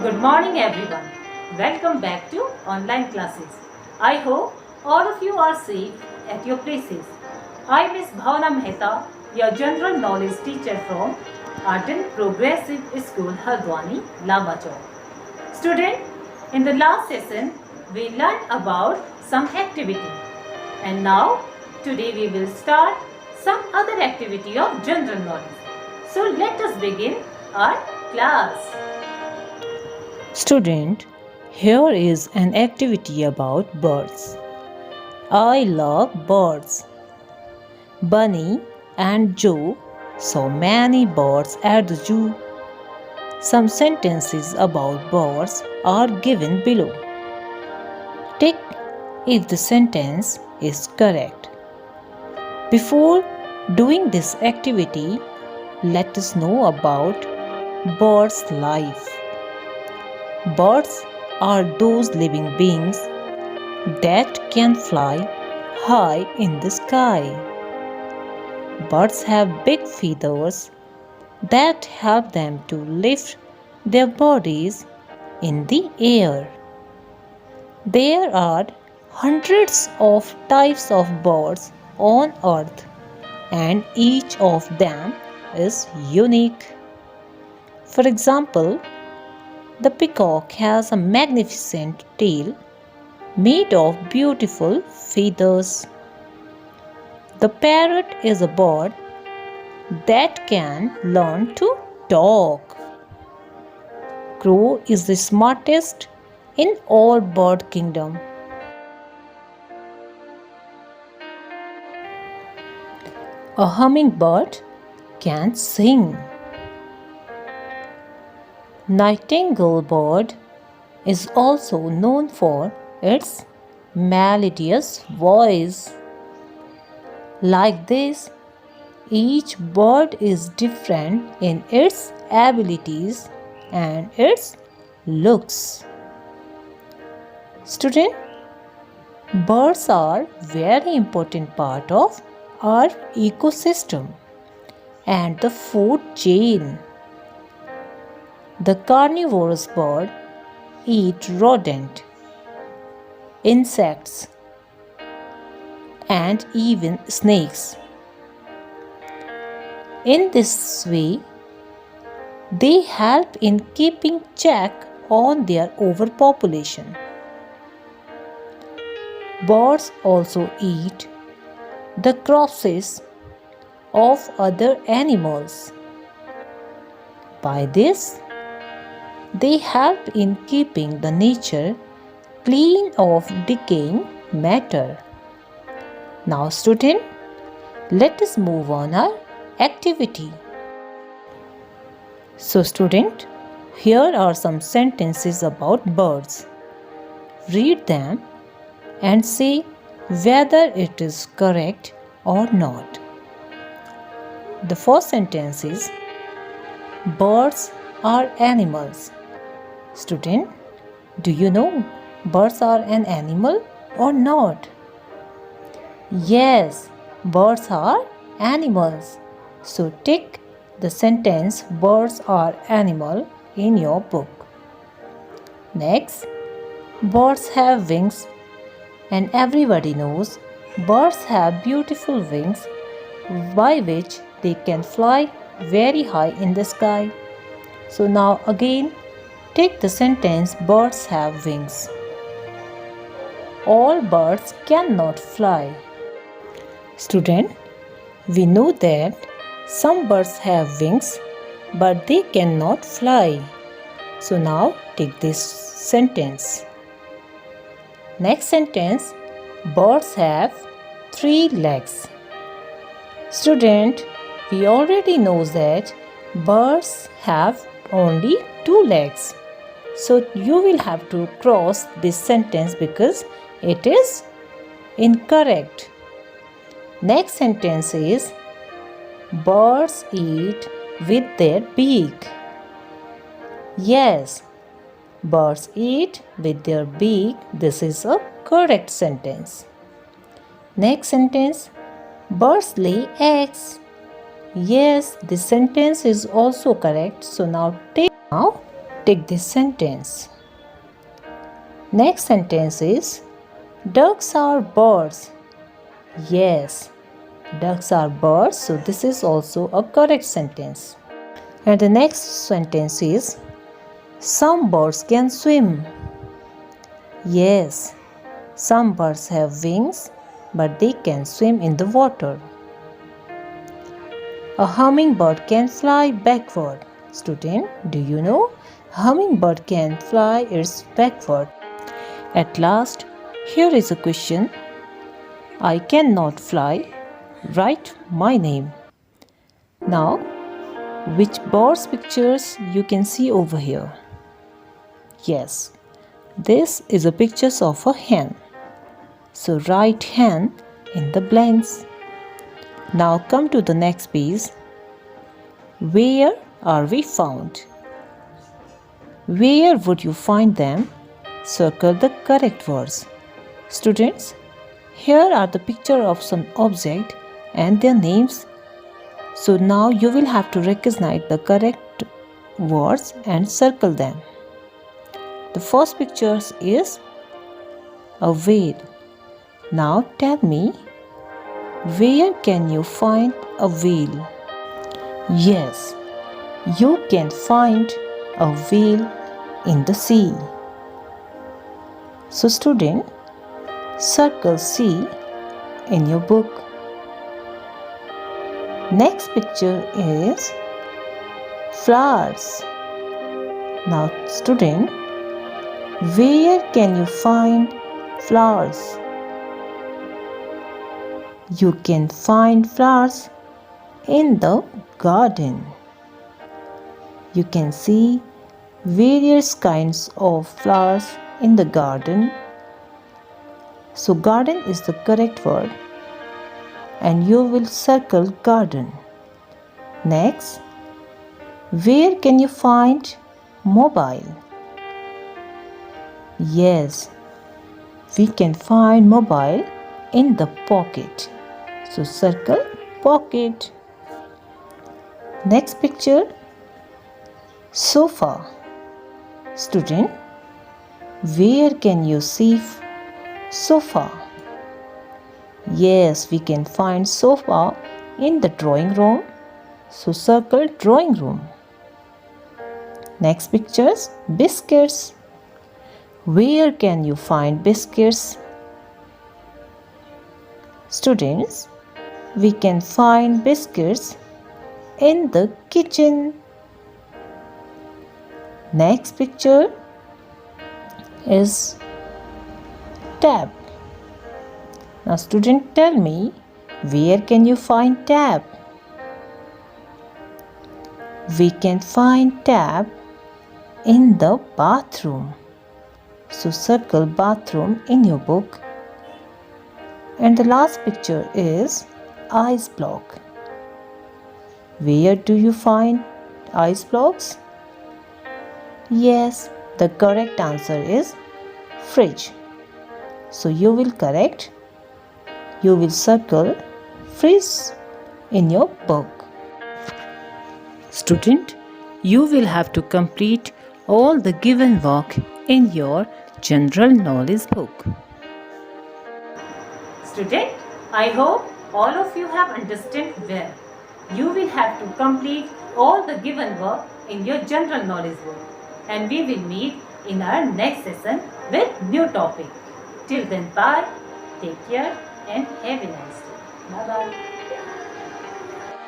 Good morning, everyone. Welcome back to online classes. I hope all of you are safe at your places. I, Miss Bhavana Mehta, your general knowledge teacher from Arden Progressive School, Haldwani, Lamachau. Student, in the last session, we learned about some activity. And now, today we will start some other activity of general knowledge. So let us begin our class. Student, here is an activity about birds. I love birds. Bunny and Joe saw many birds at the zoo. Some sentences about birds are given below. Tick if the sentence is correct. Before doing this activity, let us know about birds' life. Birds are those living beings that can fly high in the sky. Birds have big feathers that help them to lift their bodies in the air. There are hundreds of types of birds on earth, and each of them is unique. For example, the peacock has a magnificent tail made of beautiful feathers. The parrot is a bird that can learn to talk. Crow is the smartest in all bird kingdom. A hummingbird can sing. Nightingale bird is also known for its melodious voice. Like this, each bird is different in its abilities and its looks. Student, birds are very important part of our ecosystem and the food chain. The carnivorous bird eat rodent, insects, and even snakes. In this way, they help in keeping check on their overpopulation. Birds also eat the corpses of other animals. By this, they help in keeping the nature clean of decaying matter. Now student, let us move on our activity. So student, here are some sentences about birds. Read them and say whether it is correct or not. The first sentence is, birds are animals. Student, do you know birds are an animal or not? Yes, birds are animals. So tick the sentence birds are animal in your book. Next, birds have wings, and everybody knows birds have beautiful wings by which they can fly very high in the sky. So now again, take the sentence birds have wings. All birds cannot fly. Student, we know that some birds have wings but they cannot fly. So now take this sentence. Next sentence, birds have 3 legs. Student, we already know that birds have only 2 legs. So you will have to cross this sentence because it is incorrect. Next sentence is, birds eat with their beak. Yes, birds eat with their beak. This is a correct sentence. Next sentence, birds lay eggs. Yes, this sentence is also correct. So now tick this sentence. Next sentence is ducks are birds. Yes, ducks are birds, so this is also a correct sentence. And the next sentence is some birds can swim. Yes, some birds have wings, but they can swim in the water. A hummingbird can fly backward. Student, do you know? Hummingbird can fly its backward. At last, here is a question. I cannot fly. Write my name. Now, which bird's pictures you can see over here? Yes, this is a picture of a hen. So write hen in the blanks. Now come to the next page. Where are we found? Where would you find them? Circle the correct words. Students, here are the picture of some object and their names. So now you will have to recognize the correct words and circle them. The first picture is a whale. Now tell me, where can you find a whale? Yes, you can find a whale in the sea. So student, circle sea in your book. Next picture is flowers. Now student, where can you find flowers? You can find flowers in the garden. You can see various kinds of flowers in the garden. So garden is the correct word and you will circle garden. Next, where can you find mobile? Yes, we can find mobile in the pocket. So circle pocket. Next picture, sofa. Student, where can you see sofa? Yes, we can find sofa in the drawing room. So circle drawing room. Next pictures, biscuits. Where can you find biscuits? Students, we can find biscuits in the kitchen. Next picture is tap. Now student, tell me, where can you find tap? We can find tap in the bathroom. So circle bathroom in your book. And the last picture is ice block. Where do you find ice blocks? Yes, the correct answer is fridge. So you will correct. You will circle fridge in your book. Student, you will have to complete all the given work in your general knowledge book. Student, I hope all of you have understood well. You will have to complete all the given work in your general knowledge book. And we will meet in our next session with new topic. Till then, bye, take care and have a nice day. Bye-bye.